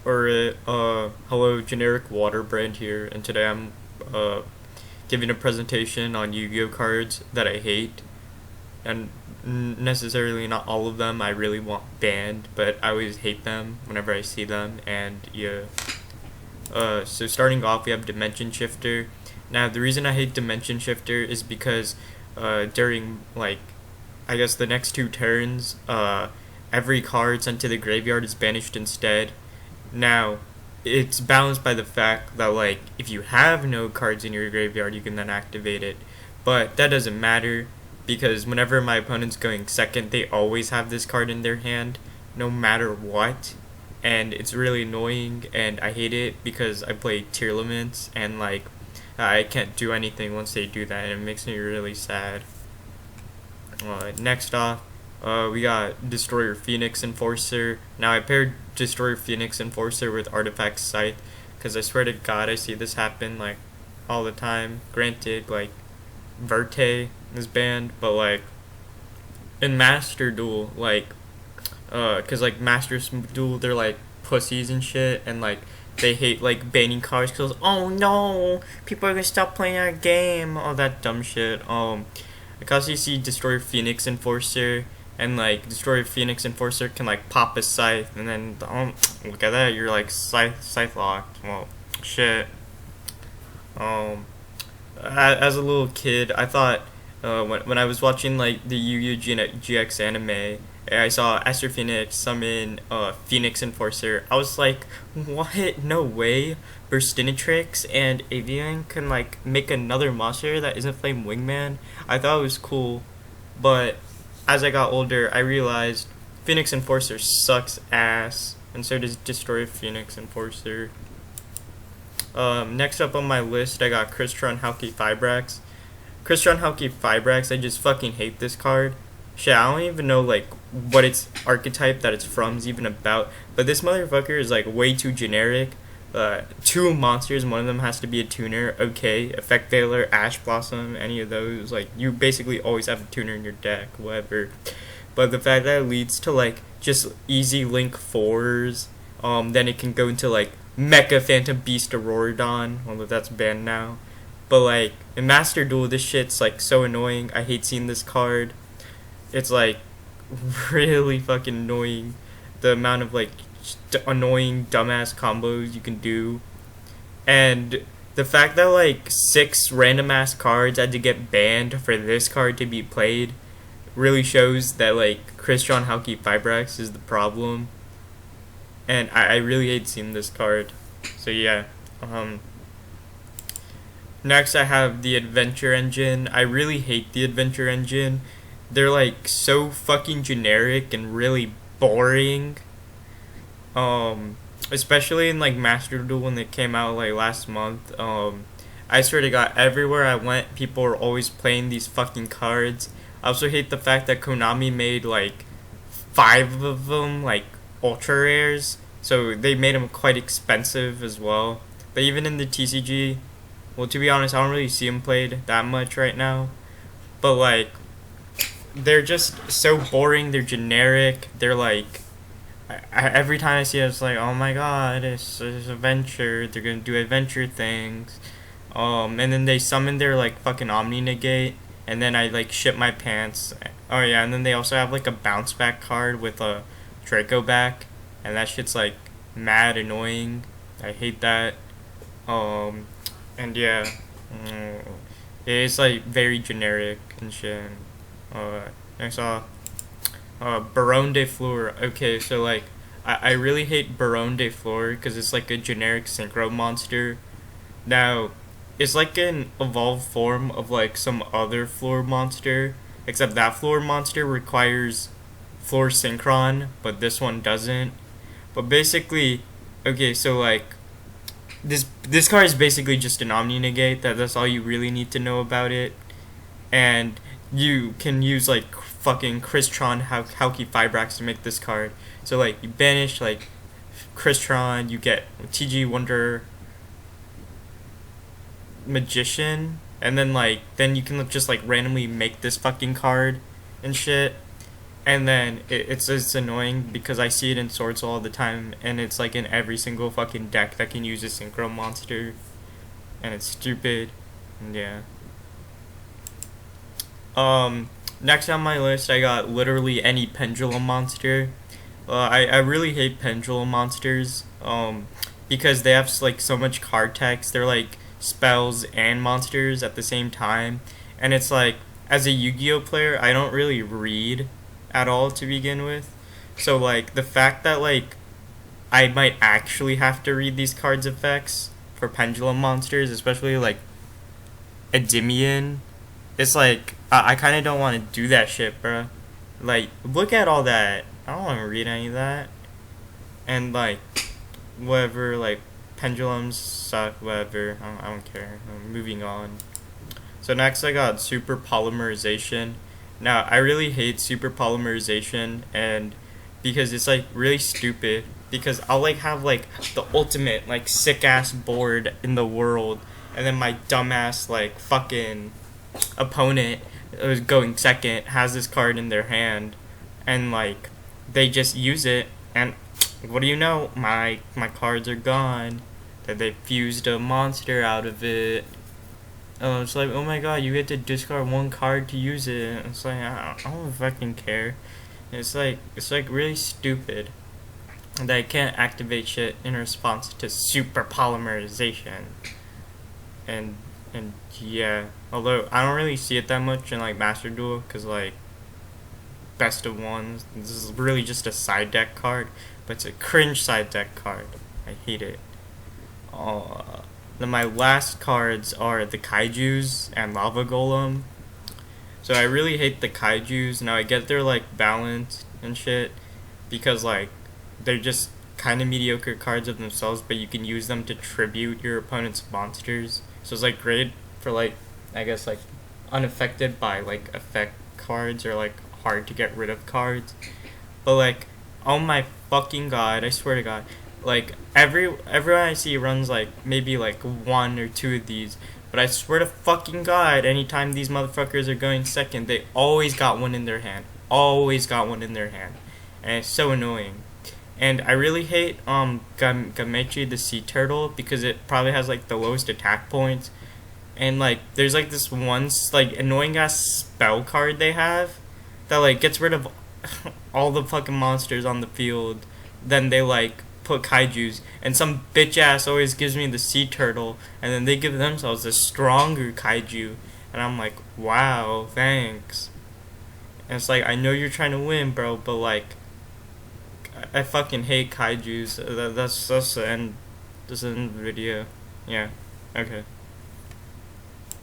Alright, hello, generic water brand here, and today I'm, giving a presentation on Yu-Gi-Oh cards that I hate, and necessarily not all of them I really want banned, but I always hate them whenever I see them, and yeah. So starting off, we have Dimension Shifter. Now, the reason I hate Dimension Shifter is because, during, like, I guess the next two turns, every card sent to the graveyard is banished instead. Now, it's balanced by the fact that, like, if you have no cards in your graveyard, you can then activate it. But that doesn't matter because whenever my opponent's going second, they always have this card in their hand, no matter what. And it's really annoying, and I hate it because I play tier limits, and, like, I can't do anything once they do that, and it makes me really sad. Next off, we got Destroyer Phoenix Enforcer. Now, I paired Destroyer Phoenix Enforcer with Artifact Scythe because I swear to God I see this happen like all the time. Granted, like Verte is banned, but like in Master Duel, like, cause like Master Duel, they're like pussies and shit, and like they hate like banning cards because oh no, people are gonna stop playing our game, all that dumb shit. Because you see Destroyer Phoenix Enforcer, and like Destroyer Phoenix Enforcer can like pop a scythe, and then look at that, you're like scythe locked. Well, shit. Um, as a little kid, I thought when I was watching like the Yu-Gi-Oh GX anime, I saw Esther Phoenix summon Phoenix Enforcer. I was like, what? No way. Burstinatrix and Avian can like make another monster that isn't Flame Wingman. I thought it was cool, but as I got older, I realized Phoenix Enforcer sucks ass, and so does Destroy Phoenix Enforcer. Next up on my list, I got Crystron Halki Fibrax. Crystron Halki Fibrax, I just fucking hate this card. Shit, I don't even know like what its archetype that it's from is even about, but this motherfucker is like way too generic. Two monsters, one of them has to be a tuner. Okay, Effect Veiler, Ash Blossom, any of those. Like, you basically always have a tuner in your deck, whatever. But the fact that it leads to, like, just easy Link 4s, then it can go into, like, Mecha Phantom Beast Auroradon, although that's banned now. But, like, in Master Duel, this shit's, like, so annoying. I hate seeing this card. It's, like, really fucking annoying. The amount of, like, annoying dumbass combos you can do, and the fact that like 6 random ass cards had to get banned for this card to be played really shows that like Crystron Halki Fibrax is the problem, and I really hate seeing this card. So yeah. Next I have the Adventure Engine. I really hate the Adventure Engine. They're like so fucking generic and really boring. Especially in like Master Duel when they came out like last month. I swear to God, everywhere I went, people were always playing these fucking cards. I also hate the fact that Konami made like 5 of them like ultra rares, so they made them quite expensive as well. But even in the TCG, well, to be honest, I don't really see them played that much right now. But like, they're just so boring. They're generic. They're like, every time I see it, it's like, oh my god, it's adventure. They're gonna do adventure things. And then they summon their like fucking Omni Negate, and then I like shit my pants. Oh yeah, and then they also have like a bounce back card with a Draco back, and that shit's like mad annoying. I hate that. And yeah, it's like very generic and shit. Next off, Baron de Fleur. Okay, so like, I really hate Baron de Fleur because it's like a generic synchro monster. Now, it's like an evolved form of like some other floor monster, except that floor monster requires floor synchron, but this one doesn't. But basically, okay, so like, this card is basically just an Omni Negate. That's all you really need to know about it, and you can use like fucking Crystron Halki Fibrax to make this card. So like you banish like Crystron, you get TG Wonder Magician, and then like then you can just like randomly make this fucking card and shit. And then it's annoying because I see it in swords all the time, and it's like in every single fucking deck that can use a synchro monster, and it's stupid. And yeah. Next on my list, I got literally any pendulum monster. I really hate pendulum monsters. Because they have like so much card text. They're like spells and monsters at the same time, and it's like as a Yu-Gi-Oh player, I don't really read at all to begin with. So like the fact that like I might actually have to read these cards effects for pendulum monsters, especially like Endymion, it's like I kind of don't want to do that shit, bro. Like look at all that. I don't want to read any of that. And like whatever, like pendulums suck, whatever. I don't care. I'm moving on. So next I got super polymerization. Now I really hate super polymerization, and because it's like really stupid. Because I'll like have like the ultimate like sick ass board in the world, and then my dumbass like fucking opponent who's going second has this card in their hand, and like they just use it, and what do you know? My cards are gone. That they fused a monster out of it. Oh, it's like, oh my god, you get to discard one card to use it. It's like I don't fucking care. It's like really stupid that I can't activate shit in response to super polymerization. And yeah, although I don't really see it that much in like Master Duel, cause like best of ones, this is really just a side deck card, but it's a cringe side deck card. I hate it. Then my last cards are the Kaijus and Lava Golem. So I really hate the Kaijus. Now I get they're like balanced and shit, because like they're just kind of mediocre cards of themselves, but you can use them to tribute your opponent's monsters. So it's like great for like, I guess like unaffected by like effect cards, or like hard to get rid of cards. But like, oh my fucking god, I swear to god, like everyone I see runs like maybe like one or two of these, but I swear to fucking god, anytime these motherfuckers are going second, they always got one in their hand. Always got one in their hand. And it's so annoying. And I really hate Gamechi the Sea Turtle, because it probably has like the lowest attack points. And like there's like this one like annoying ass spell card they have that like gets rid of all the fucking monsters on the field. Then they like put kaijus, and some bitch ass always gives me the sea turtle, and then they give themselves a stronger kaiju, and I'm like, wow, thanks. And it's like, I know you're trying to win, bro, but like I fucking hate kaijus. That's the end. This is the end of the video. Yeah. Okay.